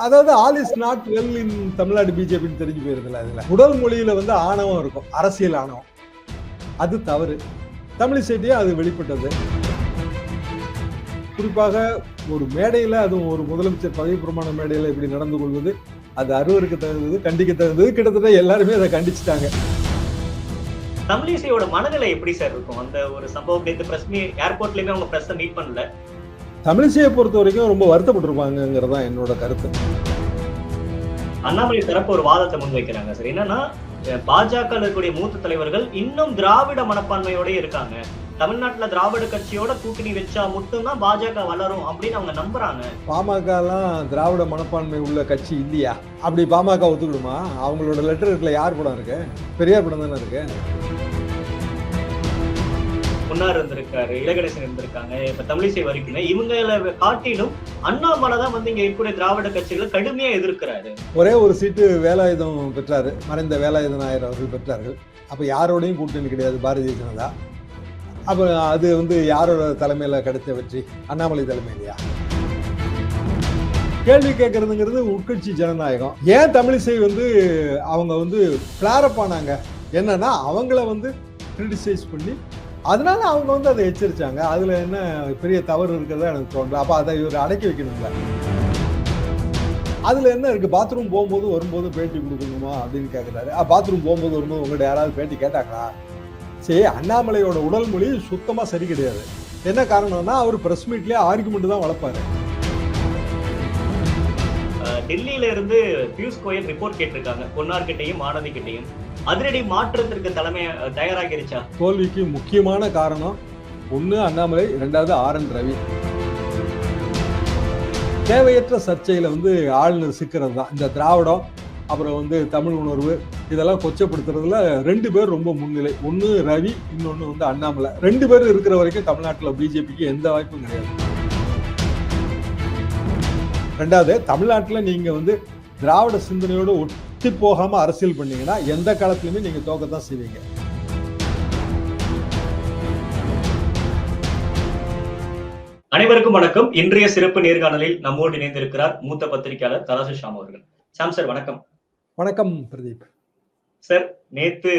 அதாவது all is not well in Tamil Nadu பிஜேபின்னு தெரிஞ்சு போயிருதுல. அதுல உடல் மொழியில வந்து ஆணவம் இருக்கும், அரசியல் ஆணவம். அது தவறு. தமிழிசைட்டையும் அது வெளிப்பட்டது. குறிப்பாக ஒரு மேடையில, அதுவும் ஒரு முதலமைச்சர் பதவி பிரமாண மேடையில இப்படி நடந்து கொள்வது அது அருவருக்கு தகுந்தது, கண்டிக்க தகுந்தது. கிட்டத்தட்ட எல்லாருமே அதை கண்டிச்சுட்டாங்க. தமிழிசையோட மனநிலை எப்படி சார் இருக்கும்? அந்த ஒரு சம்பவம் நேத்து பிரஸ் ஏர்போர்ட்லயுமே அவங்க பிரஸ் மீட் பண்ணல. தமிழிசையை பொறுத்த வரைக்கும் ரொம்ப வருத்தப்பட்டிருப்பாங்கிறது தான் என்னோட கருத்து. அண்ணாமலை தரப்பு ஒரு வாதத்தை முன்வைக்கிறாங்க சார். என்னன்னா, பாஜக இருக்கக்கூடிய மூத்த தலைவர்கள் இன்னும் திராவிட மனப்பான்மையோட இருக்காங்க. தமிழ்நாட்டுல திராவிட கட்சியோட கூட்டணி வச்சா மட்டும்தான் பாஜக வளரும் அப்படின்னு அவங்க நம்புறாங்க. பாமக எல்லாம் திராவிட மனப்பான்மை உள்ள கட்சி இல்லையா? அப்படி பாமக ஒத்துக்கிடுமா? அவங்களோட லெட்டர் இருக்குல்ல, யார் படம் இருக்கு? பெரியார் படம் தானே இருக்கு. முன்னார் இருந்திருக்காரு, இளகணேசன் இருந்திருக்காங்க, இப்ப தமிழிசை வரைக்கும் இவங்களை காட்டிலும் அண்ணாமலை தான் வந்து இங்க இருக்கக்கூடிய திராவிட கட்சிகளை கடுமையா எதிர்க்கிறாரு. ஒரே ஒரு சீட்டு வேலாயுதம் பெற்றாரு, மறைந்த வேலாயுத நாயர் அவர்கள் பெற்றார்கள். அப்ப யாரோடையும் கூட்டணி கிடையாது பாரதிய ஜனதா. அப்ப அது வந்து யாரோட தலைமையில கிடைத்த வெற்றி? அண்ணாமலை தலைமையிலையா? கேள்வி கேட்கறதுங்கிறது உட்கட்சி ஜனநாயகம். ஏன் தமிழிசை வந்து அவங்க வந்து பிளாரப் ஆனாங்க? என்னன்னா, அவங்கள வந்து கிரிட்டிசைஸ் பண்ணி அதனால அவங்க வந்து அதை எச்சரிச்சாங்க. அதுல என்ன பெரிய தவறு இருக்கிறதா எனக்கு தோன்றல. அப்ப அதை இவர் அடக்கி வைக்கணும்ல. அதுல என்ன இருக்கு? பாத்ரூம் போகும்போது வரும்போது பேட்டி கொடுக்கணுமா அப்படின்னு கேட்கிறாரு. பாத்ரூம் போகும்போது வரும்போது உங்கள்கிட்ட யாராவது பேட்டி கேட்டாங்களா? சரி, அண்ணாமலையோட உடல் மொழி சுத்தமா சரி கிடையாது. என்ன காரணம்னா, அவர் பிரஸ் மீட்லயே ஆர்குமெண்ட் தான் வளர்ப்பாரு. டெல்லியில இருந்து பியூஷ் கோயல் ரிப்போர்ட் கேட்டிருக்காங்க, பொன்னார் கிட்டையும் மாணவி கிட்டையும். அதிரடி மாற்றத்திற்கு தலைமை தயாராகிருச்சா? தோல்விக்கு முக்கியமான காரணம் ஒண்ணு அண்ணாமலை, இரண்டாவது RN ரவி. தேவையற்ற சர்ச்சையில வந்து ஆளுநர் சிக்கிறது தான். இந்த திராவிடம், அப்புறம் வந்து தமிழ் உணர்வு, இதெல்லாம் கொச்சப்படுத்துறதுல 2 பேர் ரொம்ப முன்னிலை. ஒன்னு ரவி, இன்னொன்னு வந்து அண்ணாமலை. 2 பேர் இருக்கிற வரைக்கும் தமிழ்நாட்டுல பிஜேபிக்கு எந்த வாய்ப்பும் கிடையாது. ரெண்டாவது, தமிழ்நாட்டுல நீங்க வந்து திராவிட சிந்தனையோட ஒட்டி போகாம அரசியல் பண்ணீங்கன்னா எந்த காலத்திலுமே நீங்க தோக்கத்தான் செய்வீங்க. அனைவருக்கும் வணக்கம். இன்றைய சிறப்பு நேர்காணலில் நம்மோடு இணைந்திருக்கிறார் மூத்த பத்திரிகையாளர் தராசு ஷாம் அவர்கள். ஷாம் சார் வணக்கம். வணக்கம் பிரதீப் சார். நேத்து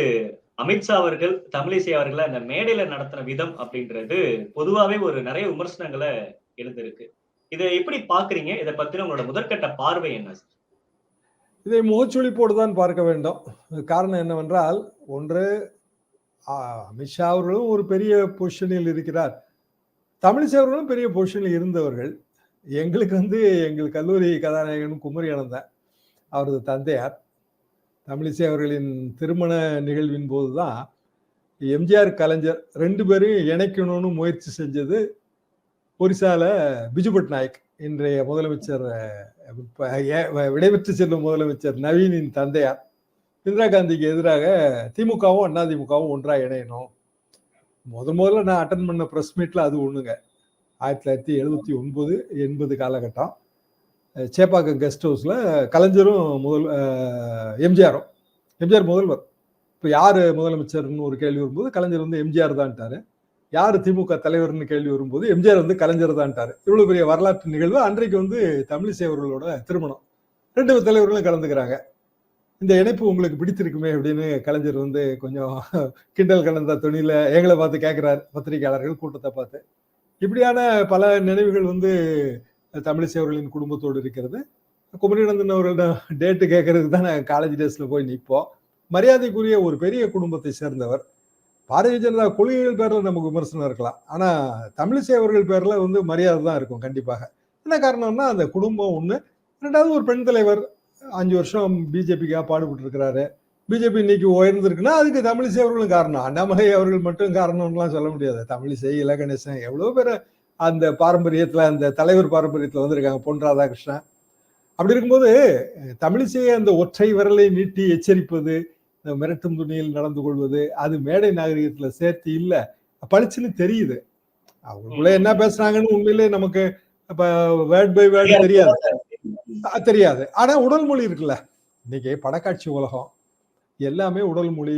அமித்ஷா அவர்கள் தமிழிசை அவர்களை அந்த மேடையில நடத்தின விதம் அப்படின்றது பொதுவாவே ஒரு நிறைய விமர்சனங்களை எழுந்திருக்கு. இதை எப்படி பாக்குறீங்க? இதை பத்தின உங்களோட முதற்கட்ட பார்வை என்ன சார்? இதை முகச்சுளிப்போடு தான் பார்க்க வேண்டும். காரணம் என்னவென்றால், ஒன்று அமித்ஷா அவர்களும் ஒரு பெரிய பொசிஷனில் இருக்கிறார், தமிழிசை அவர்களும் பெரிய பொசிஷனில் இருந்தவர்கள். எங்களுக்கு வந்து எங்கள் கல்லூரி கதாநாயகனும் குமரி ஆனந்தன், அவரது தந்தையார். தமிழிசை அவர்களின் திருமண நிகழ்வின் போதுதான் எம்ஜிஆர் கலைஞர் 2 பேரையும் இணைக்கணும்னு முயற்சி செஞ்சது ஒரிசால பிஜு பட்நாயக், இன்றைய முதலமைச்சர், விடைபெற்று செல்லும் முதலமைச்சர் நவீனின் தந்தையார். இந்திரா காந்திக்கு எதிராக திமுகவும் அதிமுகவும் ஒன்றாக இணையணும். முதல்ல நான் அட்டன் பண்ண பிரஸ் மீட்ல அது ஒண்ணுங்க. 1979 80 காலகட்டம். சேப்பாக்கம் கெஸ்ட் ஹவுஸ்ல கலைஞரும் எம்ஜிஆர் முதல்வர். இப்போ யாரு முதலமைச்சர்னு ஒரு கேள்வி வரும்போது கலைஞர் வந்து எம்ஜிஆர் தான்ட்டாரு. யாரு திமுக தலைவர்னு கேள்வி வரும்போது எம்ஜிஆர் வந்து கலைஞர் தான்ட்டாரு. இவ்வளவு பெரிய வரலாற்று நிகழ்வு. அன்றைக்கு வந்து தமிழிசை அவர்களோட திருமணம். 2 தலைவர்களும் கலந்துக்கிறாங்க. இந்த இணைப்பு உங்களுக்கு பிடித்திருக்குமே அப்படின்னு கலைஞர் வந்து கொஞ்சம் கிண்டல் கலந்த துணியில எங்களை பார்த்து கேட்கிறார், பத்திரிகையாளர்கள் கூட்டத்தை பார்த்து. இப்படியான பல நினைவுகள் வந்து தமிழிசை அவர்களின் குடும்பத்தோடு இருக்கிறது. குமரிநந்தன் அவர்களிடம் டேட்டு கேட்கறதுக்கு தான் நாங்கள் காலேஜ் டேஸ்ல போய் நிற்போம். மரியாதைக்குரிய ஒரு பெரிய குடும்பத்தை சேர்ந்தவர். பாரதிய ஜனதா கொள்கைகள் பேர்ல நமக்கு விமர்சனம் இருக்கலாம், ஆனா தமிழிசை அவர்கள் பேர்ல வந்து மரியாதை தான் இருக்கும் கண்டிப்பாக. என்ன காரணம்னா, அந்த குடும்பம் ஒண்ணு. ரெண்டாவது, ஒரு பெண் தலைவர் 5 வருஷம் பிஜேபிக்காக பாடுபட்டு இருக்கிறாரு. பிஜேபி இன்னைக்கு உயர்ந்திருக்குன்னா அதுக்கு தமிழிசை அவர்களும் காரணம். அண்ணாமலை அவர்கள் மட்டும் காரணம்லாம் சொல்ல முடியாது. தமிழிசை, இலகணேசன், எவ்வளவு பேர் அந்த பாரம்பரியத்துல, அந்த தலைவர் பாரம்பரியத்துல வந்திருக்காங்க. பொன் ராதாகிருஷ்ணன். அப்படி இருக்கும்போது தமிழிசையை அந்த ஒற்றை விரலை நீட்டி எச்சரிப்பது, மிரட்டும் துணியில் நடந்து கொள்வது, அது மேடை நாகரிகத்துல சேர்த்து இல்ல, பளிச்சுன்னு தெரியுது. அவங்களுக்குள்ள என்ன பேசுறாங்கன்னு உண்மையிலே நமக்கு இப்ப வேர்ட் பை வேர்டு தெரியாது. ஆனா உடல் மொழி இருக்குல்ல, இன்னைக்கு படக்காட்சி உலகம் எல்லாமே உடல் மொழி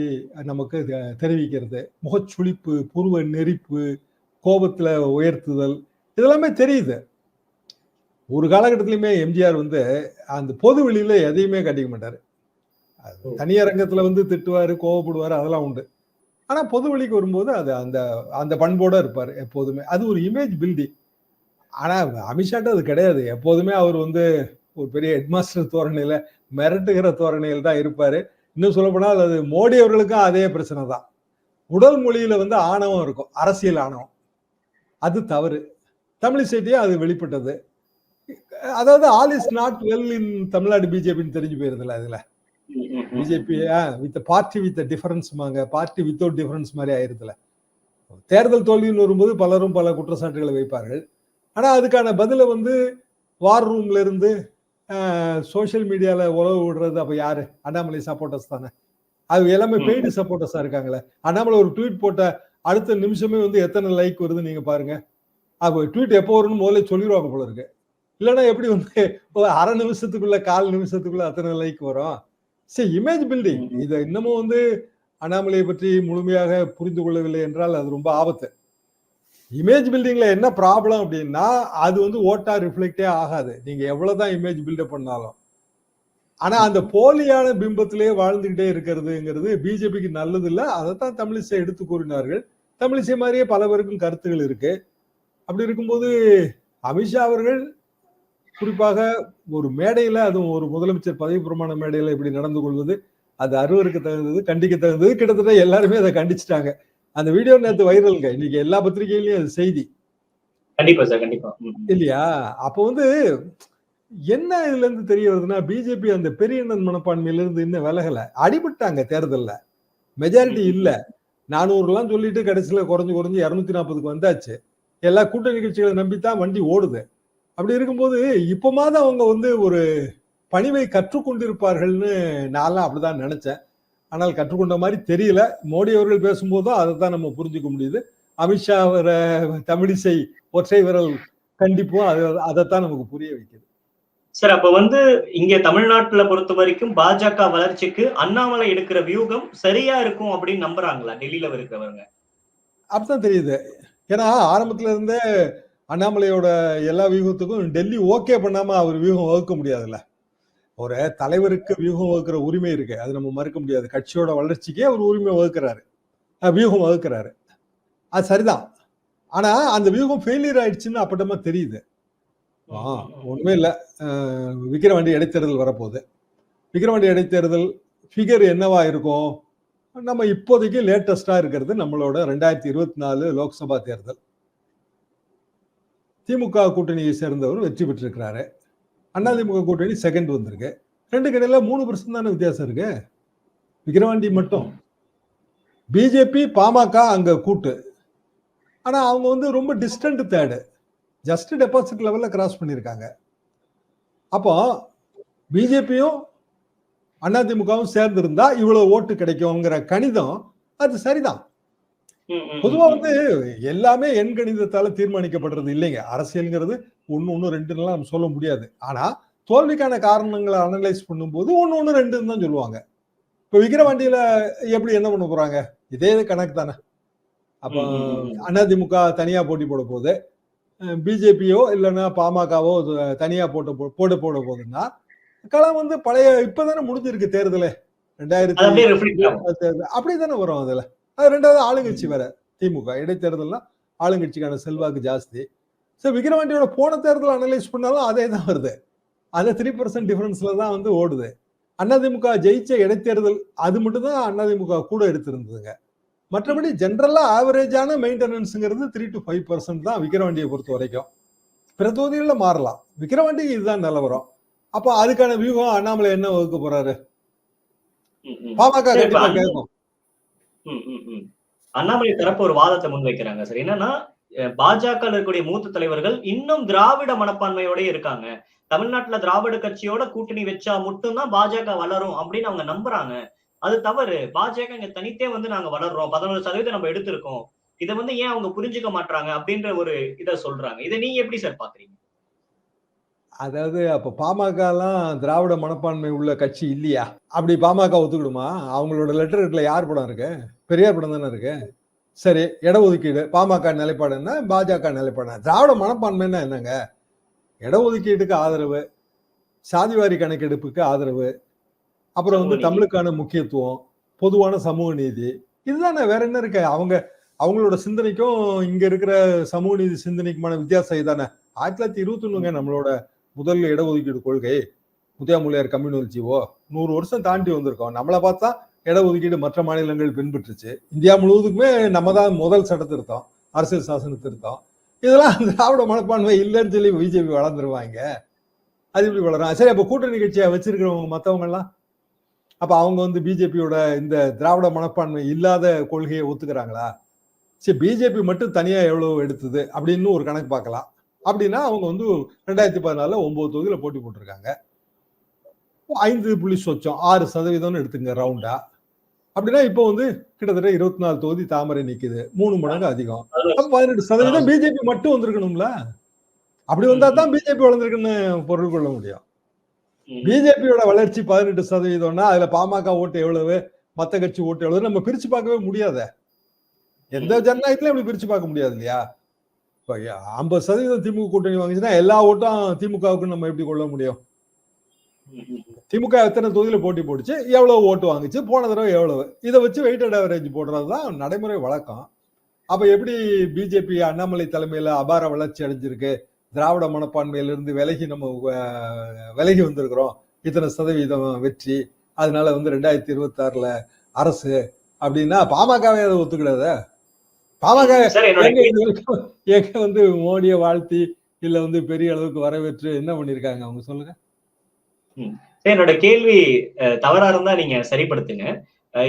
நமக்கு தெரிவிக்கிறது. முகச்சுளிப்பு, புருவ நெரிப்பு, கோபத்துல உயர்த்துதல், இதெல்லாமே தெரியுது. ஒரு காலகட்டத்திலுமே எம்ஜிஆர் வந்து அந்த பொது வெளியில எதையுமே காட்டிக்க மாட்டாரு. தனியரங்கத்துல வந்து திட்டுவாரு, கோவப்படுவாரு, அதெல்லாம் உண்டு. ஆனா பொது வெளிக்கு வரும்போது அது அந்த அந்த பண்போட இருப்பாரு எப்போதுமே. அது ஒரு இமேஜ் பில்டிங். ஆனா அமித்ஷாட்ட அது கிடையாது. எப்போதுமே அவர் வந்து ஒரு பெரிய ஹெட்மாஸ்டர் தோரணையில மிரட்டுகிற தோரணையில் தான் இருப்பாரு. இன்னும் சொல்லப்போனால் அது மோடி அவர்களுக்கும் அதே பிரச்சனை தான். உடல் மொழியில வந்து ஆணவம் இருக்கும். அரசியல் ஆணவம். அது தவறு. தமிழிசைட்டயும் அது வெளிப்பட்டது. அதாவது all is not well in Tamil Nadu பிஜேபின்னு தெரிஞ்சு போயிருதுல அதுல. பிஜேபி வித் பார்ட்டி வித் டிஃபரன்ஸ்மாங்க. பார்ட்டி வித்தவுட் டிஃபரன்ஸ் மாதிரி ஆயிருதுல. தேர்தல் தோல்வின்னு வரும்போது பலரும் பல குற்றச்சாட்டுகளை வைப்பார்கள். ஆனா அதுக்கான பதில வந்து வார் ரூம்ல இருந்து சோசியல் மீடியால உழவு விடுறது அப்ப யாரு? அண்ணாமலை சப்போர்ட்டர்ஸ் தானே. அது எல்லாமே பெய்டு சப்போர்ட்டர்ஸா இருக்காங்களே. அண்ணாமலை ஒரு ட்வீட் போட்ட அடுத்த நிமிஷமே வந்து எத்தனை லைக் வருது நீங்க பாருங்க. அப்ப ட்வீட் எப்போ வரும்னு முதல்ல சொல்லிடுவாங்க போல இருக்கு. இல்லைன்னா எப்படி வந்து அரை நிமிஷத்துக்குள்ள 1/4 நிமிஷத்துக்குள்ள அத்தனை லைக் வரும்? சரி, இமேஜ் பில்டிங். இதை இன்னமும் வந்து அண்ணாமலையை பற்றி முழுமையாக புரிந்து கொள்ளவில்லை என்றால் அது ரொம்ப ஆபத்து. இமேஜ் பில்டிங்ல என்ன ப்ராப்ளம் அப்படின்னா அது வந்து ஓட்டா ரிஃப்ளெக்டே ஆகாது. நீங்க எவ்வளவுதான் இமேஜ் பில்டப் பண்ணாலும். ஆனா அந்த போலியான பிம்பத்திலே வாழ்ந்துகிட்டே இருக்கிறதுங்கிறது பிஜேபிக்கு நல்லது இல்லை. அதைத்தான் தமிழிசை எடுத்து கூறினார்கள். தமிழிசை மாதிரியே பல பேருக்கும் கருத்துகள் இருக்கு. அப்படி இருக்கும்போது அமித்ஷா அவர்கள் குறிப்பாக ஒரு மேடையில, அதுவும் ஒரு முதலமைச்சர் பதவி பிரமாண மேடையில இப்படி நடந்து கொள்வது அது அருவருக்கு தகுந்தது, கண்டிக்க தகுந்தது. கிட்டத்தட்ட எல்லாருமே அதை கண்டிச்சுட்டாங்க. அந்த வீடியோ நேத்து வைரல்ங்க. இன்னைக்கு எல்லா பத்திரிகையிலயும் அது செய்தி. கண்டிப்பா சார், கண்டிப்பா. இல்லையா? அப்ப வந்து என்ன இதுல இருந்து தெரிய வருதுன்னா பிஜேபி அந்த பெரியண்ணன் மனப்பான்மையில இருந்து இன்னும் விலகல. அடிபட்டாங்க தேர்தல்ல. மெஜாரிட்டி இல்ல. 400 சொல்லிட்டு கடைசியில குறைஞ்சு 240க்கு வந்தாச்சு. எல்லா கூட்டணி கட்சிகளை நம்பித்தான் வண்டி ஓடுது. அப்படி இருக்கும்போது இப்பமாவது அவங்க வந்து ஒரு பணிவை கற்றுக்கொண்டிருப்பார்கள்னு நான்லாம் அப்படிதான் நினைச்சேன். ஆனால் கற்றுக்கொண்ட மாதிரி தெரியல. மோடி அவர்கள் பேசும்போதும் அதைத்தான் நம்ம புரிஞ்சுக்க முடியுது. அமித்ஷா தமிழிசை ஒற்றை விரல் கண்டிப்பும் அதைத்தான் நமக்கு புரிய வைக்குது. சார், அப்ப வந்து இங்க தமிழ்நாட்டுல பொறுத்த வரைக்கும் பாஜக வளர்ச்சிக்கு அண்ணாமலை எடுக்கிற வியூகம் சரியா இருக்கும் அப்படின்னு நம்புறாங்களா டெல்லியில இருக்கிறவங்க? அப்படித்தான் தெரியுது. ஏன்னா ஆரம்பத்துல இருந்தே அண்ணாமலையோட எல்லா வியூகத்துக்கும் டெல்லி ஓகே பண்ணாம அவர் வியூகம் வகுக்க முடியாதுல்ல. ஒரு தலைவருக்கு வியூகம் வகுக்கிற உரிமை இருக்கு. அது நம்ம மறுக்க முடியாது. கட்சியோட வளர்ச்சிக்கே அவர் உரிமை வகுக்கிறாரு, வியூகம் வகுக்கிறாரு. அது சரிதான். ஆனா அந்த வியூகம் ஃபெயிலியர் ஆயிடுச்சுன்னு அப்பட்டமா தெரியுது. ஒண்ணுமே இல்ல. விக்கிரவாண்டி இடைத்தேர்தல் வரப்போகுது. விக்கிரவாண்டி இடைத்தேர்தல் ஃபிகர் என்னவா இருக்கும்? நம்ம இப்போதைக்கு லேட்டஸ்டா இருக்கிறது நம்மளோட 2024 லோக்சபா தேர்தல். திமுக கூட்டணியை சேர்ந்தவர் வெற்றி பெற்றிருக்கிறாரு. அதிமுக கூட்டணி செகண்ட் வந்திருக்கு. 2க்கு இடையில 3% தானே வித்தியாசம் இருக்கு. விக்கிரவாண்டி மட்டும். பிஜேபி பாமக அங்க கூட்டு. ஆனா அவங்க வந்து ரொம்ப டிஸ்டன்ட் தேர்டு. ஜஸ்ட் டெபாசிட் லெவல்ல கிராஸ் பண்ணிருக்காங்க. அப்போ பிஜேபியும் அதிமுகவும் சேர்ந்து இருந்தா இவ்வளவு ஓட்டு கிடைக்கும்ங்கிற கணிதம் அது சரிதான். பொதுவா வந்து எல்லாமே எண் கணிதத்தால தீர்மானிக்கப்படுறது இல்லைங்க. அரசியல்ங்கிறது 1, 1, 2 நம்ம சொல்ல முடியாது. ஆனா தோல்விக்கான காரணங்களை அனலைஸ் பண்ணும்போது 1, 1, 2 தான் சொல்லுவாங்க. இப்ப விக்கிரவாண்டியில எப்படி என்ன பண்ண போறாங்க? இதே கணக்கு தானே. அப்ப அதிமுக தனியா போட்டி போட போகுது. பிஜேபியோ இல்லைன்னா பாமகவோ தனியா போட போகுதுன்னா களம் வந்து பழைய இப்பதானே முடிஞ்சிருக்கு தேர்தலே. 2000 அப்படிதானே வரும் அதுல. அது 2வது ஆளுங்கட்சி வேற. திமுக இடைத்தேர்தல்னா ஆளுங்கட்சிக்கான செல்வாக்கு ஜாஸ்தி. சோ விக்கிரவாண்டியோட போன தேர்தல் அனலைஸ் பண்ணாலும் அதே தான் வருது. அந்த 3% டிஃபரன்ஸ்ல தான் வந்து ஓடுது. அதிமுக ஜெயிச்ச இடைத்தேர்தல் அது மட்டும் தான் அதிமுக கூட எடுத்திருந்ததுங்க. மற்றபடி ஜெனரலா ஆவரேஜான மெயின்டெனன்ஸ்ங்கிறது 3 to 5% தான் விக்கிரவாண்டியை பொறுத்த வரைக்கும். பிற தொகுதிகள்ல மாறலாம். விக்கிரவாண்டிக்கு இதுதான் நிலவரம். அப்ப அதுக்கான வியூகம் அண்ணாமலை என்ன வகுக்க போறாரு? பாமக கண்டிப்பா கேட்கும். அண்ணாமலை தரப்பு ஒரு வாதத்தை முன்வைக்கிறாங்க சார். என்னன்னா பாஜக இருக்கக்கூடிய மூத்த தலைவர்கள் இன்னும் திராவிட மனப்பான்மையோட இருக்காங்க. தமிழ்நாட்டுல திராவிட கட்சியோட கூட்டணி வச்சா மட்டும்தான் பாஜக வளரும் அப்படின்னு அவங்க நம்புறாங்க. அது தவறு. பாஜக இங்க தனித்தே வந்து நாங்க வளர்றோம். 11% நம்ம எடுத்திருக்கோம். இதை வந்து ஏன் அவங்க புரிஞ்சுக்க மாட்டாங்க அப்படின்ற ஒரு இதை சொல்றாங்க. இதை நீங்க எப்படி சார் பாக்குறீங்க? அதாவது அப்ப பாமக எல்லாம் திராவிட மனப்பான்மை உள்ள கட்சி இல்லையா? அப்படி பாமக ஒத்துக்கிடுமா? அவங்களோட லெட்டர்ல யார் படம் இருக்கு? பெரியார் படம் தானே இருக்கு. சரி, இடஒதுக்கீடு பாமக நிலைப்பாடு என்ன, பாஜக நிலைப்பாடு என்ன? திராவிட மனப்பான்மைன்னா என்னங்க? இடஒதுக்கீட்டுக்கு ஆதரவு, சாதிவாரி கணக்கெடுப்புக்கு ஆதரவு, அப்புறம் வந்து தமிழுக்கான முக்கியத்துவம், பொதுவான சமூக நீதி, இதுதானே. வேற என்ன இருக்கு? அவங்களோட சிந்தனைக்கும் இங்க இருக்கிற சமூக நீதி சிந்தனைக்குமான வித்தியாசம் இதானே. 1921 நம்மளோட முதல் இடஒதுக்கீடு கொள்கை, முத்தியாமுலையார் கம்யூனல் 100 வருஷம் தாண்டி வந்திருக்கோம். நம்மளை பார்த்தா இடஒதுக்கீடு மற்ற மாநிலங்கள் பின்பற்றுச்சு. இந்தியா முழுவதுக்குமே நம்ம தான் முதல் சட்ட திருத்தம், அரசியல் சாசன திருத்தம். இதெல்லாம் திராவிட மனப்பான்மை இல்லைன்னு சொல்லி பிஜேபி வளர்ந்துருவாங்க. அது இப்படி வளரும். சரி, அப்ப கூட்டணி கட்சியா வச்சிருக்கிறவங்க மத்தவங்க எல்லாம் அப்ப அவங்க வந்து பிஜேபியோட இந்த திராவிட மனப்பான்மை இல்லாத கொள்கையை ஒத்துக்கிறாங்களா? சரி, பிஜேபி மட்டும் தனியா எவ்வளவு எடுத்தது அப்படின்னு ஒரு கணக்கு பார்க்கலாம். அப்படின்னா அவங்க வந்து 2014 9 தொகுதியில போட்டி போட்டிருக்காங்க. 5 சொச்சம் 6% எடுத்துங்க ரவுண்டா. அப்படின்னா இப்போ வந்து கிட்டத்தட்ட 24 தொகுதி தாமரை நிக்குது, 3 மடங்கு அதிகம். 18% பிஜேபி மட்டும் வந்திருக்கணும்ல. அப்படி வந்தா தான் பிஜேபி வளர்ந்துருக்குன்னு பொருள் கொள்ள முடியும். பிஜேபியோட வளர்ச்சி 18%, அதுல பாமக ஓட்டு எவ்வளவு, மத்த கட்சி ஓட்டு எவ்வளவு நம்ம பிரிச்சு பார்க்கவே முடியாத. எந்த ஜனநாயகத்திலும் இப்படி பிரிச்சு பார்க்க முடியாது இல்லையா? 50% திமுக கூட்டணி வாங்கிச்சுன்னா எல்லா ஓட்டும் திமுகவுக்கு நம்ம எப்படி கொள்ள முடியும்? திமுக எத்தனை தொகுதியில போட்டி போட்டுச்சு, எவ்வளவு ஓட்டு வாங்குச்சு, போன தடவை எவ்வளவு, இதை வச்சு வெயிட்டட் ஆவரேஜ் போடுறதுதான் நடைமுறை வழக்கம். அப்ப எப்படி பிஜேபி அண்ணாமலை தலைமையில அபார வளர்ச்சி அடைஞ்சிருக்கு, திராவிட மனப்பான்மையிலிருந்து விலகி வந்திருக்கிறோம், இத்தனை சதவீதம் வெற்றி, அதனால வந்து 2026 அரசு அப்படின்னா பாமகவே அதை ஒத்துக்கிடாத. பாமக எங்க வந்து மோடியை வாழ்த்தி இல்ல வந்து பெரிய அளவுக்கு வரவேற்று என்ன பண்ணிருக்காங்க அவங்க சொல்லுங்க. என்னோட கேள்வி தவறா இருந்தா நீங்க சரிப்படுத்துங்க.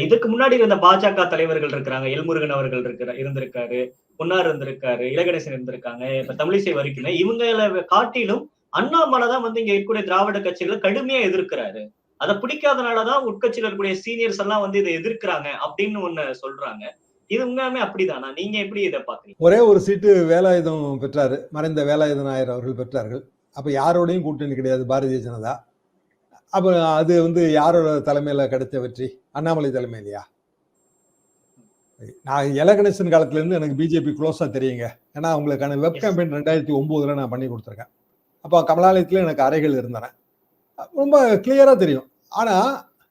இதுக்கு முன்னாடி இருந்த பாஜக தலைவர்கள் இருக்கிறாங்க, எல்முருகன் அவர்கள் இருந்திருக்காரு, பொன்னார் இருந்திருக்காரு, இலகணேசன் இருந்திருக்காங்க, இப்ப தமிழிசை வரைக்குமே இவங்களை காட்டிலும் அண்ணாமலை தான் வந்து இங்க இருக்கக்கூடிய திராவிட கட்சிகளை கடுமையா எதிர்க்கிறாரு. அதை பிடிக்காதனாலதான் உட்கட்சியில இருக்கக்கூடிய சீனியர்ஸ் எல்லாம் வந்து இதை எதிர்க்கிறாங்க அப்படின்னு ஒண்ணு சொல்றாங்க. இது உண்மையாமே அப்படிதானா? நீங்க எப்படி இதை பாக்குறீங்க? ஒரே ஒரு சீட்டு வேலாயுதம் பெற்றாரு, மறைந்த வேலாயுதன் நாயர் அவர்கள் பெற்றார்கள். அப்ப யாரோடையும் கூட்டணி கிடையாது பாரதிய ஜனதா. அப்ப அது வந்து யாரோட தலைமையில கிடைச்ச வெற்றி? அண்ணாமலை தலைமையிலையா? நான் இலகணேசன் காலத்துல இருந்து எனக்கு பிஜேபி க்ளோஸா தெரியுங்க. ஏன்னா அவங்களுக்கான வெப் கேம்பெயின் 2009 நான் பண்ணி கொடுத்துருக்கேன். அப்போ கமலாலயத்துல எனக்கு அறைகள் இருந்தன, ரொம்ப கிளியரா தெரியும். ஆனா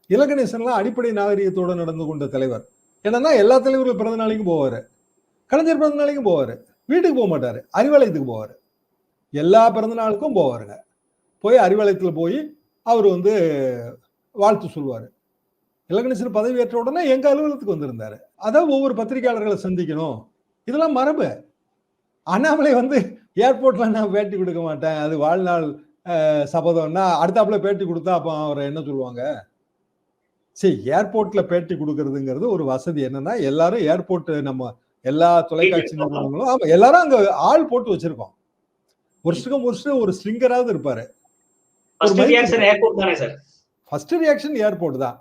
இலகணேசன்லாம் அடிப்படை நாகரிகத்தோட நடந்து கொண்ட தலைவர். என்னன்னா எல்லா தலைவர்களும் பிறந்த நாளைக்கும் போவாரு, கலைஞர் பிறந்த நாளைக்கும் போவாரு, வீட்டுக்கு போக மாட்டாரு, அறிவாலயத்துக்கு போவாரு, எல்லா பிறந்த நாளுக்கும் போவாருங்க. போய் அறிவாலயத்துல போய் அவர் வந்து வாழ்த்து சொல்லுவாரு. இலகணேசன் பதவி ஏற்ற உடனே எங்க அலுவலகத்துக்கு வந்திருந்தாரு. அதான் ஒவ்வொரு பத்திரிகையாளர்களை சந்திக்கணும், இதெல்லாம் மரபு. அண்ணாமலை வந்து ஏர்போர்ட்ல நான் பேட்டி கொடுக்க மாட்டேன், அது வாழ்நாள் சபதம்னா அடுத்தாப்புல பேட்டி கொடுத்தா அப்ப அவரை என்ன சொல்லுவாங்க? சரி, ஏர்போர்ட்ல பேட்டி கொடுக்கறதுங்கிறது ஒரு வசதி. என்னன்னா எல்லாரும் ஏர்போர்ட், நம்ம எல்லா தொலைக்காட்சி நிறுவனங்களும் ஆமா எல்லாரும் அங்க ஆள் போட்டு வச்சிருக்கோம். வருஷம் ஒரு ஸ்ட்ரிங்கராவது இருப்பாரு. ஃபர்ஸ்ட் ரியாக்ஷன் ஏர்போர்ட் தான்.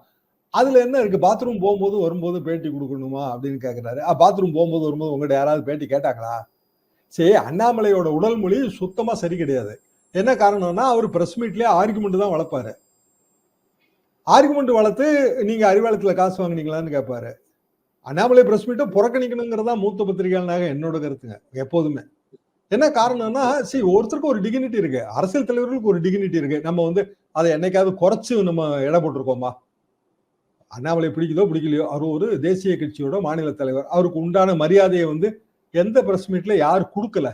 அதுல என்ன இருக்கு? பாத்ரூம் போகும்போது வரும்போது பேட்டி கொடுக்கணுமா அப்படின்னு கேக்குறாரு. பாத்ரூம் போகும்போது வரும்போது உங்கள்கிட்ட யாராவது பேட்டி கேட்டாங்களா? சரி, அண்ணாமலையோட உடல் மொழி சுத்தமா சரி கிடையாது. என்ன காரணம்னா அவர் பிரஸ் மீட்லயே ஆர்குமெண்ட் தான் வளர்ப்பாரு. ஆர்குமெண்ட் வளர்த்து நீங்க அறிவாலயத்துல காசு வாங்கினீங்களான்னு கேட்பாரு. அண்ணாமலை பிரஸ் மீட்டை புறக்கணிக்கணுங்கிறதா மூத்த பத்திரிகையாளனாக என்னோட கருத்துங்க எப்போதுமே. என்ன காரணம்னா ஒருத்தருக்கு ஒரு டிகினிட்டி இருக்கு, அரசியல் தலைவர்களுக்கு ஒரு டிகினிட்டி இருக்கு. நம்ம வந்து அதை என்னைக்காவது குறைச்சு நம்ம இட போட்டிருக்கோமா? அண்ணாமலை பிடிக்குதோ பிடிக்கலையோ, அவர் ஒரு தேசிய கட்சியோட மாநில தலைவர், அவருக்கு உண்டான மரியாதையை வந்து எந்த பிரஸ் மீட்ல யார் கொடுக்கல.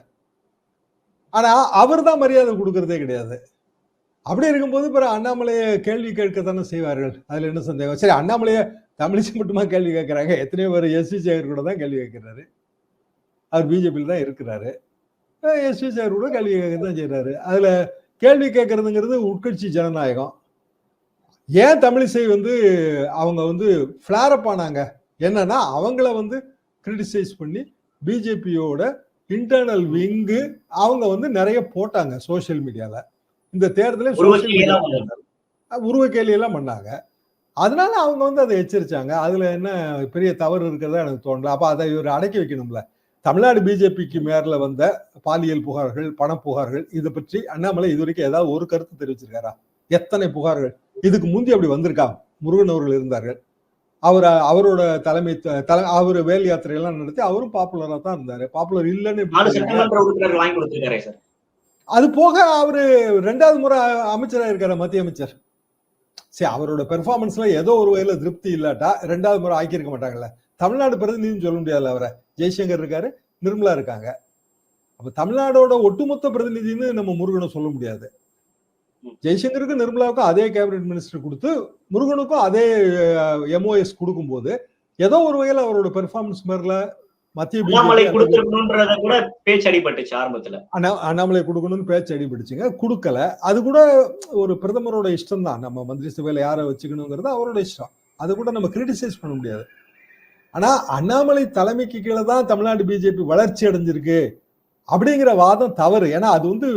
ஆனா அவர் தான் மரியாதை கொடுக்கறதே கிடையாது. அப்படி இருக்கும்போது பிறகு அண்ணாமலையை கேள்வி கேட்கத்தானே செய்வார்கள். அதுல என்ன சந்தேகம்? சரி, அண்ணாமலைய தமிழிசை மட்டுமா கேள்வி கேட்கிறாங்க? எத்தனையோ பேர் எஸ் வி சேகர் கூட தான் கேள்வி கேட்கிறாரு. அவர் பிஜேபியில் தான் இருக்கிறாரு. எஸ் வி சேகர் கூட கேள்வி கேட்க தான் செய்யறாரு. அதுல கேள்வி கேட்கறதுங்கிறது உட்கட்சி ஜனநாயகம். ஏன் தமிழிசை வந்து அவங்க வந்து ஃபிளார் அப் ஆனாங்க? என்னன்னா அவங்கள வந்து கிரிட்டிசைஸ் பண்ணி பிஜேபியோட இன்டர்னல் விங்கு அவங்க வந்து நிறைய போட்டாங்க சோசியல் மீடியால. இந்த தேர்தலே உருவ கேள்வி எல்லாம் பண்ணாங்க. அதனால அவங்க வந்து அதை எச்சரிச்சாங்க. அதுல என்ன பெரிய தவறு இருக்கிறதா எனக்கு தோணல. அப்ப அதை இவர் அடக்கி வைக்கணும்ல. தமிழ்நாடு பிஜேபிக்கு மேல வந்த பாலியல் புகார்கள், பண புகார்கள், இதை பற்றி அண்ணாமலை இதுவரைக்கும் ஏதாவது ஒரு கருத்து தெரிவிச்சிருக்காரா? எத்தனை புகார்கள் இதுக்கு முந்தி அப்படி வந்திருக்கா? முருகன் அவர்கள் இருந்தார்கள், அவரோட தலைமை அவர் வேல் யாத்திரை எல்லாம் நடத்தி அவரும் பாப்புலரா தான் இருந்தாரு. பாப்புலர் இல்லைன்னு அது போக அவரு 2வது முறை அமைச்சரா இருக்காரு, மத்திய அமைச்சர். சரி, அவரோட பெர்ஃபார்மன்ஸ்ல ஏதோ ஒரு வகையில திருப்தி இல்லாட்டா 2வது முறை ஆக்கியிருக்க மாட்டாங்கல்ல. தமிழ்நாடு பிரதிநிதின்னு சொல்ல முடியாதுல்ல அவரை. ஜெய்சங்கர் இருக்காரு, நிர்மலா இருக்காங்க. அப்ப தமிழ்நாடோட ஒட்டுமொத்த பிரதிநிதின்னு நம்ம முருகனை சொல்ல முடியாது. ஜெய்சங்கருக்கு நிர்மலாவுக்கும் அதே கேபினெட் மினிஸ்டர் கொடுத்து முருகனுக்கும் அதே எம்ஓஎஸ் கொடுக்கும்போது ஏதோ ஒரு வகையில அவரோட பெர்ஃபார்மன்ஸ் மேல மத்திய அண்ணாமலை கொடுத்திருக்கணும்ன்றத கூட பேச்சு அடிபட்டுச்சு ஆரம்பத்துல. அண்ணாமலை கொடுக்கணும்னு பேச்சு அடிபட்டுச்சுங்க, கொடுக்கல. அது கூட ஒரு பிரதமரோட இஷ்டம் தான். நம்ம மந்திரி சபையில யாரை வச்சுக்கணுங்கிறது அவரோட இஷ்டம். அது கூட நம்ம கிரிட்டிசைஸ் பண்ண முடியாது. ஆனா அண்ணாமலை தலைமைக்கு கீழே தான் தமிழ்நாடு பிஜேபி வளர்ச்சி அடைஞ்சிருக்கு அப்படிங்கிற வாதம் தவறு. ஏன்னா அது வந்து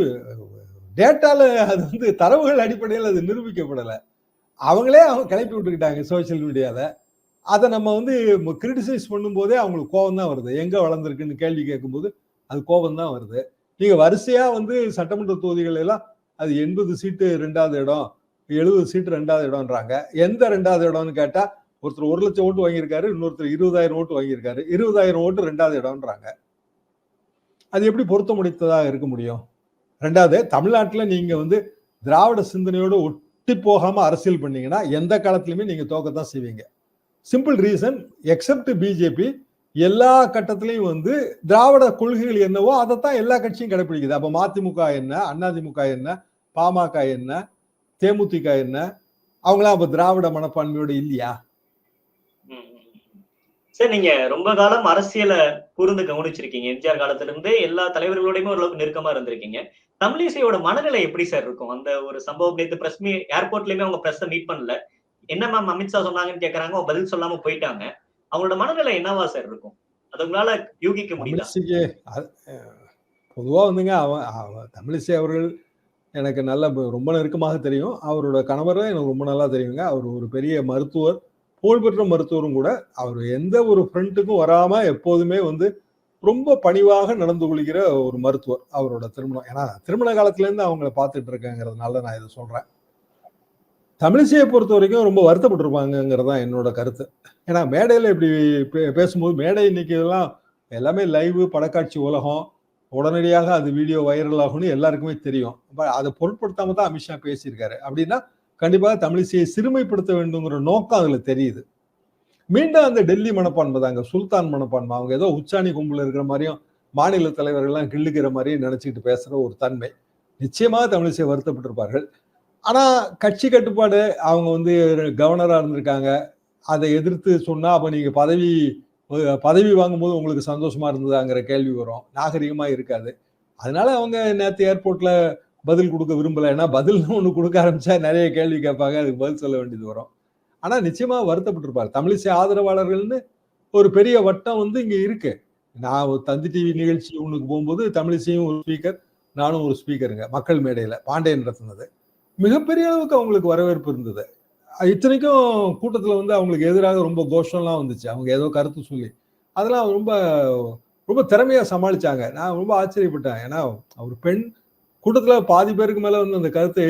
டேட்டால, அது வந்து தரவுகள் அடிப்படையில் அது நிரூபிக்கப்படல. அவங்களே அவங்க கிளப்பி விட்டுக்கிட்டாங்க சோசியல் மீடியால. அதை நம்ம வந்து கிரிட்டிசைஸ் பண்ணும்போதே அவங்களுக்கு கோபம் தான் வருது. எங்க வளர்ந்துருக்குன்னு கேள்வி கேட்கும்போது அது கோபம் தான் வருது. நீங்க வரிசையா வந்து சட்டமன்ற தொகுதிகள் எல்லாம் அது 80 சீட்டு 2வது இடம், 70 சீட்டு 2வது இடம்ன்றாங்க. எந்த 2வது இடம்னு கேட்டா ஒருத்தர் 1 லட்சம் ஓட்டு வாங்கியிருக்காரு, இன்னொருத்தர் 20,000 ஓட்டு வாங்கியிருக்காரு. 20,000 ஓட்டு 2வது இடம்ன்றாங்க. அது எப்படி பொருத்த முடித்ததாக இருக்க முடியும்? 2வது, தமிழ்நாட்டில் நீங்க வந்து திராவிட சிந்தனையோடு ஒட்டி போகாம அரசியல் பண்ணீங்கன்னா எந்த காலத்திலுமே நீங்க தோக்கத்தான் செய்வீங்க. சிம்பிள் ரீசன், எக்ஸப்ட் பிஜேபி எல்லா கட்டத்திலையும் வந்து திராவிட கொள்கைகள் என்னவோ அதைத்தான் எல்லா கட்சியும் கடைபிடிக்குது. அப்ப மதிமுக என்ன, அதிமுக என்ன, பாமக என்ன, தேமுதிக என்ன, அவங்களாம் அப்ப திராவிட மனப்பான்மையோடு இல்லையா? சார், நீங்க ரொம்ப காலம் அரசியலை கூர்ந்து கவனிச்சிருக்கீங்க. எம்ஜிஆர் காலத்துல இருந்து எல்லா தலைவர்களோடையுமே ஓரளவுக்கு நெருக்கமா இருந்திருக்கீங்க. தமிழிசையோட மனநிலை எப்படி சார் இருக்கும்? அந்த ஒரு சம்பவம் நேத்து பிரஸ் ஏர்போர்ட்லயுமே அவங்க பிரஸ் மீட் பண்ணல. என்ன மேம் அமித்ஷா சொன்னாங்கன்னு கேக்குறாங்க, அவங்க பதில் சொல்லாம போயிட்டாங்க. அவங்களோட மனநிலை என்னவா சார் இருக்கும்? அது உங்களால யூகிக்க முடியுதா? பொதுவா வந்துங்க, தமிழிசை அவர்கள் எனக்கு நல்ல ரொம்ப நெருக்கமாக தெரியும். அவரோட கணவரும் எனக்கு ரொம்ப நல்லா தெரியுங்க. அவர் ஒரு பெரிய மருத்துவர், புகழ்பெற்ற மருத்துவரும் கூட. அவர் எந்த ஒரு ஃப்ரண்ட்டுக்கும் வராம எப்போதுமே வந்து ரொம்ப பணிவாக நடந்து கொள்கிற ஒரு மருத்துவர். அவரோட திருமணம், ஏன்னா திருமண காலத்துல இருந்து அவங்கள பார்த்துட்டு இருக்கேங்கிறதுனால நான் இதை சொல்றேன். தமிழிசையை பொறுத்த வரைக்கும் ரொம்ப வருத்தப்பட்டிருப்பாங்கிறது தான் என்னோட கருத்து. ஏன்னா மேடையில் இப்படி பேசும்போது, மேடை இன்னைக்கு இதெல்லாம் எல்லாமே லைவ் படக்காட்சி உலகம், உடனடியாக அது வீடியோ வைரல் ஆகும்னு எல்லாருக்குமே தெரியும். அதை பொருட்படுத்தாம தான் அமித்ஷா பேசியிருக்காரு. அப்படின்னா கண்டிப்பாக தமிழிசையை சிறுமைப்படுத்த வேண்டுங்கிற நோக்கம் அதுல தெரியுது. மீண்டும் அந்த டெல்லி மனப்பான்மை தாங்க, சுல்தான் மனப்பான்மை. அவங்க ஏதோ உச்சாணி கும்பல இருக்கிற மாதிரியும் மாநில தலைவர்கள்லாம் கிள்ளுக்கிற மாதிரியும் நினைச்சிட்டு பேசுற ஒரு தன்மை. நிச்சயமாக தமிழிசை வருத்தப்பட்டிருப்பார்கள். ஆனா கட்சி கட்டுப்பாடு, அவங்க வந்து கவர்னரா இருந்திருக்காங்க, அதை எதிர்த்து சொன்னா அப்ப நீங்க பதவி வாங்கும்போது உங்களுக்கு சந்தோஷமா இருந்ததாங்கிற கேள்வி வரும். நாகரிகமா இருக்காது. அதனால அவங்க நேற்று ஏர்போர்ட்ல பதில் கொடுக்க விரும்பல. ஏன்னா பதில்னு ஒண்ணு கொடுக்க ஆரம்பிச்சா நிறைய கேள்வி கேட்பாங்க, அதுக்கு பதில் சொல்ல வேண்டியது வரும். ஆனா நிச்சயமா வருத்தப்பட்டிருப்பாரு. தமிழிசை ஆதரவாளர்கள்னு ஒரு பெரிய வட்டம் வந்து இங்க இருக்கு. நான் தந்தி டிவி நிகழ்ச்சி ஒண்ணுக்கு போகும்போது தமிழிசையும் ஒரு ஸ்பீக்கர், நானும் ஒரு ஸ்பீக்கருங்க, மக்கள் மேடையில பாண்டியன் நடத்தினது. மிகப்பெரிய அளவுக்கு அவங்களுக்கு வரவேற்பு இருந்தது. இத்தனைக்கும் கூட்டத்துல வந்து அவங்களுக்கு எதிராக ரொம்ப கோஷம்லாம் வந்துச்சு, அவங்க ஏதோ கருத்து சொல்லி. அதெல்லாம் ரொம்ப ரொம்ப திறமையா சமாளிச்சாங்க. நான் ரொம்ப ஆச்சரியப்பட்டேன். ஏன்னா அவர் பெண், கூட்டத்துல பாதி பேருக்கு மேல வந்து அந்த கருத்தை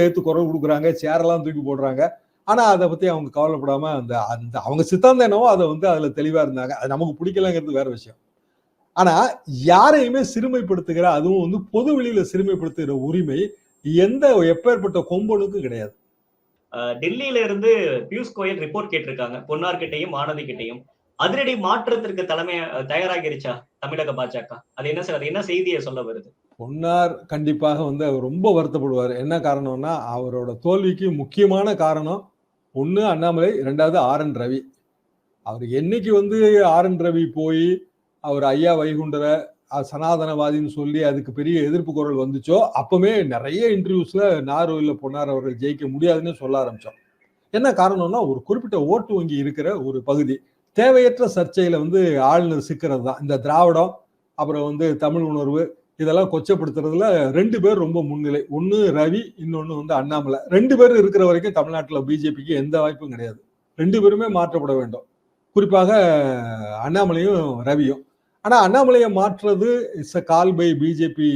ஏத்து குரல் கொடுக்குறாங்க, சேரெல்லாம் தூக்கி போடுறாங்க. ஆனா அதை பத்தி அவங்க கவலைப்படாம அந்த அந்த அவங்க சித்தாந்தம் என்னவோ அதை வந்து அதுல தெளிவா இருந்தாங்க. அது நமக்கு பிடிக்கலங்கிறது வேற விஷயம். ஆனா யாரையுமே சிறுமைப்படுத்துகிற, அதுவும் வந்து பொது வெளியில சிறுமைப்படுத்துகிற உரிமை எப்பேற்பட்ட கொம்பனுக்கும் கிடையாது. டெல்லியில இருந்து பியூஷ் கோயல் ரிப்போர்ட் கேட்டிருக்காங்க, பொன்னார் கிட்டையும் மாணவி கிட்டையும். அதிரடி மாற்றத்திற்கு தயாராகிருச்சா தமிழக பாஜக? அது என்ன சார், அது என்ன செய்தியை சொல்ல வருது? பொன்னார் கண்டிப்பாக வந்து அவர் ரொம்ப வருத்தப்படுவார். என்ன காரணம்னா, அவரோட தோல்விக்கு முக்கியமான காரணம் ஒண்ணு அண்ணாமலை, 2வது ஆர்.என். ரவி. அவர் என்னைக்கு வந்து ஆர்.என். ரவி போய் அவர் ஐயா வைகுண்டரை சனாதனவாதின்னு சொல்லி அதுக்கு பெரிய எதிர்ப்பு குரல் வந்துச்சோ, அப்பவே நிறைய இன்டர்வியூஸ்ல நார்வேல பொன்னார் அவர்கள் ஜெயிக்க முடியாதுன்னு சொல்ல ஆரம்பிச்சோம். என்ன காரணம்னா, ஒரு குறிப்பிட்ட ஓட்டு வங்கி இருக்கிற ஒரு பகுதி தேவையற்ற சர்ச்சையில வந்து ஆளுநர் சிக்கிறது தான். இந்த திராவிடம், அப்புறம் வந்து தமிழ் உணர்வு, இதெல்லாம் கொச்சப்படுத்துறதுல 2 பேர் ரொம்ப முன்னிலை. ஒன்னு ரவி, இன்னொன்னு வந்து அண்ணாமலை. 2 பேர் இருக்கிற வரைக்கும் தமிழ்நாட்டில் பிஜேபிக்கு எந்த வாய்ப்பும் கிடையாது. 2 பேருமே மாற்றப்பட வேண்டும், குறிப்பாக அண்ணாமலையும் ரவியும். ஆனா அண்ணாமலையை மாற்றுறது it's a call by BJP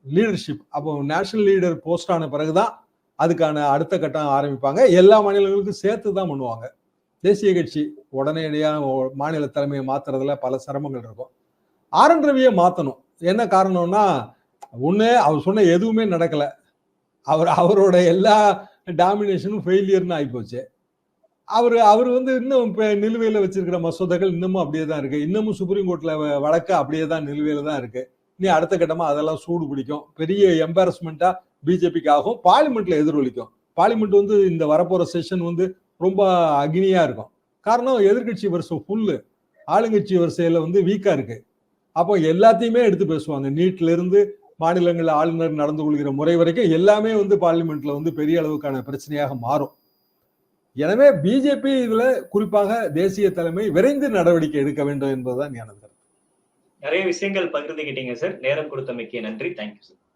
leadership. அப்போ நேஷனல் லீடர் போஸ்ட் ஆன பிறகுதான் அதுக்கான அடுத்த கட்டம் ஆரம்பிப்பாங்க. எல்லா மாநிலங்களுக்கும் சேர்த்து தான் பண்ணுவாங்க. தேசிய கட்சி உடனடியாக மாநில தலைமையை மாத்துறதுல பல சிரமங்கள் இருக்கும். ஆர்.என். ரவியை மாத்தணும். என்ன காரணம்னா, ஒண்ணு அவர் சொன்ன எதுவுமே நடக்கல. அவரோட எல்லா டாமினேஷனும் ஃபெயிலியர்னு ஆயிப்போச்சு. அவரு வந்து இன்னும் இப்ப நிலுவையில வச்சிருக்கிற மசோதாக்கள் இன்னமும் அப்படியே தான் இருக்கு. இன்னமும் சுப்ரீம் கோர்ட்ல வழக்கு அப்படியே தான் நிலுவையில தான் இருக்கு. இனி அடுத்த கட்டமா அதெல்லாம் சூடு பிடிக்கும். பெரிய எம்பாரஸ்மெண்டா பிஜேபிக்கு ஆகும். பார்லிமெண்ட்ல எதிரொலிக்கும். பார்லிமெண்ட் வந்து இந்த வரப்போற செஷன் வந்து ரொம்ப அக்னியா இருக்கும். காரணம் எதிர்க்கட்சி வரிசை ஃபுல்லு, ஆளுங்கட்சி வரிசையில வந்து வீக்கா இருக்கு. அப்போ எல்லாத்தையுமே எடுத்து பேசுவாங்க. நீட்ல இருந்து மாநிலங்கள் ஆளுநர் நடந்து கொள்கிற முறை வரைக்கும் எல்லாமே வந்து பார்லிமெண்ட்ல வந்து பெரிய அளவுக்கான பிரச்சனையாக மாறும். எனவே பிஜேபி இதுல குறிப்பாக தேசிய தலைமை விரைந்து நடவடிக்கை எடுக்க வேண்டும் என்பதுதான் எனது கருத்து. நிறைய விஷயங்கள் பகிர்ந்துகிட்டீங்க சார். நேரம் கொடுத்தமைக்கு நன்றி. Thank you sir.